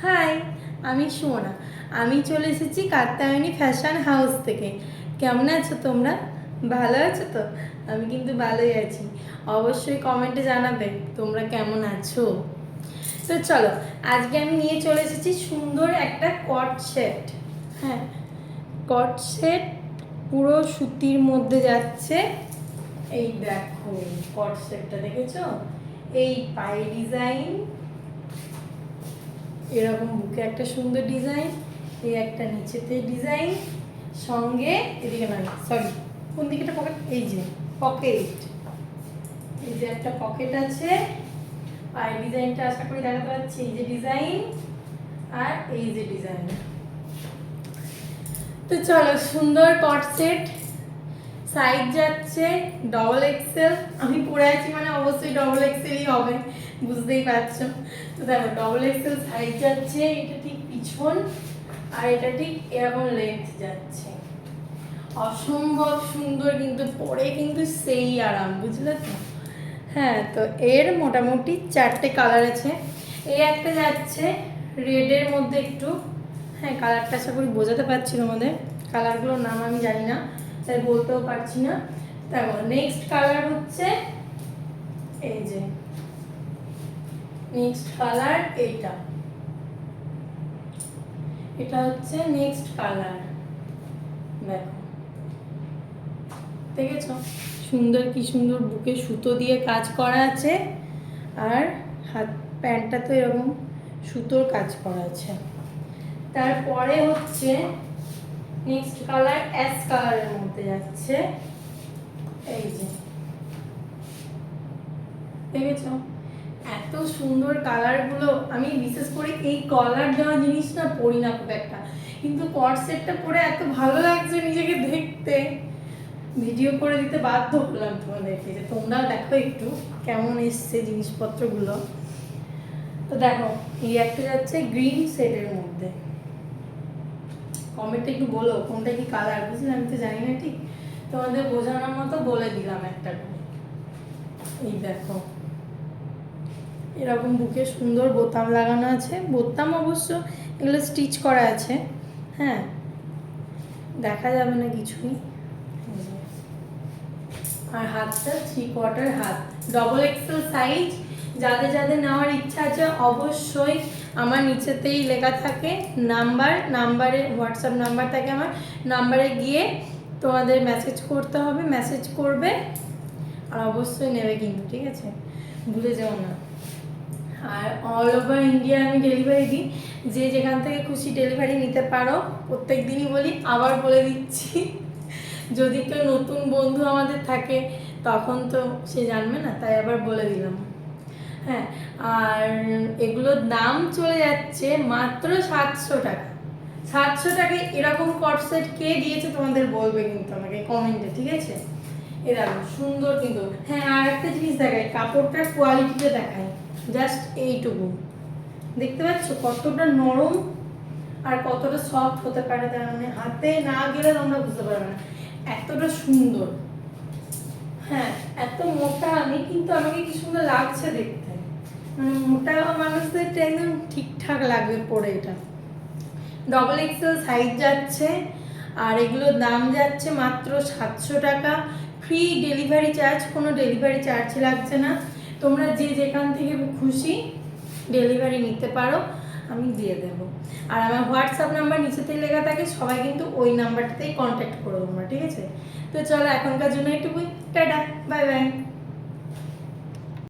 High, আমি সুমনা। আমি চলে এসেছি কাত্যায়নী ফ্যাশন হাউস থেকে। কেমন আছো তোমরা? ভালো আছো তো? আমি কিন্তু ভালোই আছি। অবশ্যই কমেন্টে জানাবে তোমরা কেমন আছো। তো চলো, আজকে আমি নিয়ে চলে এসেছি সুন্দর একটা কট সেট। হ্যাঁ, কট সেট পুরো সুতির মধ্যে যাচ্ছে। এই দেখো কট সেটটা দেখেছো? এই পায়ে ডিজাইন, এরকম বুকে একটা সুন্দর ডিজাইন, এই একটা নিচেতে ডিজাইন, সঙ্গে এদিকে নয়, সরি কোন দিকেটা পকেট, এই যে পকেট, এই যে একটা পকেট আছে। আর ডিজাইনটা আশা করি দেখাতে পাচ্ছি, এই যে ডিজাইন আর এই যে ডিজাইন। তো চলো, সুন্দর কট সেট। সাইজ যাচ্ছে ডবল এক্সেল। আমি পরে আছি মানে অবশ্যই ডবল এক্সেলই হবে, বুঝতেই পারছো। তো দেখো ডবল এক্সেল সাইজ যাচ্ছে, এটা ঠিক পিছন আর এটা ঠিক এরকম লেন্থ যাচ্ছে। অসম্ভব সুন্দর, কিন্তু পরে কিন্তু সেই আরাম, বুঝলে তো? হ্যাঁ, তো এর মোটামুটি 4টে কালার আছে। এই একটা যাচ্ছে রেডের মধ্যে একটু, হ্যাঁ কালারটা আশা করি বোঝাতে পারছি তোমাদের। কালারগুলোর নাম আমি জানি না, তাই বলতেও পারছি না। দেখো নেক্সট কালার হচ্ছে এই যে, নেক্সট কালার এইটা, এটা হচ্ছে নেক্সট কালার। দেখো দেখেছো সুন্দর, কি সুন্দর বুকে সুতো দিয়ে কাজ করা আছে, আর হাত প্যান্টটা তো এরকম সুতোর কাজ করা আছে। তারপরে হচ্ছে নেক্সট কালার অ্যাশ কালারের মধ্যে যাচ্ছে, এই যে দেখেছো এত সুন্দর কালারগুলো। আমি বিশেষ করে এই কলার দেওয়া জিনিস না পরি না খুব একটা, কিন্তু কট সেটটা পরে এত ভালো লাগছে নিজেকে দেখতে, ভিডিও করে দিতে বাধ্য হলাম তোমাদেরকে, যে তোমরাও দেখো একটু কেমন এসছে জিনিসপত্রগুলো। তো দেখো এই একটা যাচ্ছে গ্রিন শেডের মধ্যে। কমেন্টে একটু বলো কোনটা কি কালার, বুঝলে আমি তো জানি না ঠিক, তোমাদের বোঝানোর মতো বলে দিলাম একটা করে। এই দেখো এরকম বুকে সুন্দর বোতাম লাগানো আছে, বোতাম অবশ্য এগুলো স্টিচ করা আছে, হ্যাঁ দেখা যাবে না কিছুই। আর হাতটা 3/4 হাত, ডবল এক্সেল সাইজ। যাদের যাদের নেওয়ার ইচ্ছা আছে অবশ্যই আমার নিচেতেই লেখা থাকে নাম্বারে হোয়াটসঅ্যাপ নাম্বার থাকে আমার, নাম্বারে গিয়ে তোমাদের মেসেজ করতে হবে, মেসেজ করবে আর অবশ্যই নেবে কিন্তু, ঠিক আছে? ভুলে যাও না। আর অল ওভার ইন্ডিয়া আমি ডেলিভারি দিই, যে যেখান থেকে খুশি ডেলিভারি নিতে পারো। প্রত্যেক দিনই বলি, আবার বলে দিচ্ছি, যদি কেউ নতুন বন্ধু আমাদের থাকে তখন তো সে জানবে না, তাই আবার বলে দিলাম। হ্যাঁ, আর এগুলোর দাম চলে যাচ্ছে মাত্র 700 টাকা। 700 টাকায় এরকম কট সেট কে দিয়েছে তোমাদের বলবে কিন্তু আমাকে কমেন্টে, ঠিক আছে? এরকম সুন্দর কিন্তু। হ্যাঁ, আর একটা জিনিস দেখাই, কাপড়টার কোয়ালিটিটা দেখাই, জাস্ট এইটুকু দেখতে পাচ্ছ কতটা নরম আর কতটা সফট হতে পারে, তার মানে হাতে না গেলে তোমরা বুঝতে পারবে না এতটা সুন্দর। হ্যাঁ, এত মোটা আমি, কিন্তু আমাকে কি সুন্দর লাগছে দেখতে, মানে মোটা মানুষদের একদম ঠিকঠাক লাগবে পরে। এটা ডবল এক্সেল সাইজ যাচ্ছে, আর এগুলোর দাম যাচ্ছে মাত্র 700 টাকা। ফ্রি ডেলিভারি চার্জ, কোনো ডেলিভারি চার্জ লাগছে না। তোমরা যে যেখান থেকে খুশি ডেলিভারি নিতে পারো, আমি দিয়ে দেবো। আর আমার হোয়াটসঅ্যাপ নাম্বার নিচেতেই লেখা থাকে, সবাই কিন্তু ওই নাম্বারটাতেই কন্ট্যাক্ট করো তোমরা, ঠিক আছে? তো চলো এখনকার জন্য একটুকুই, টাটা, বাই বাই।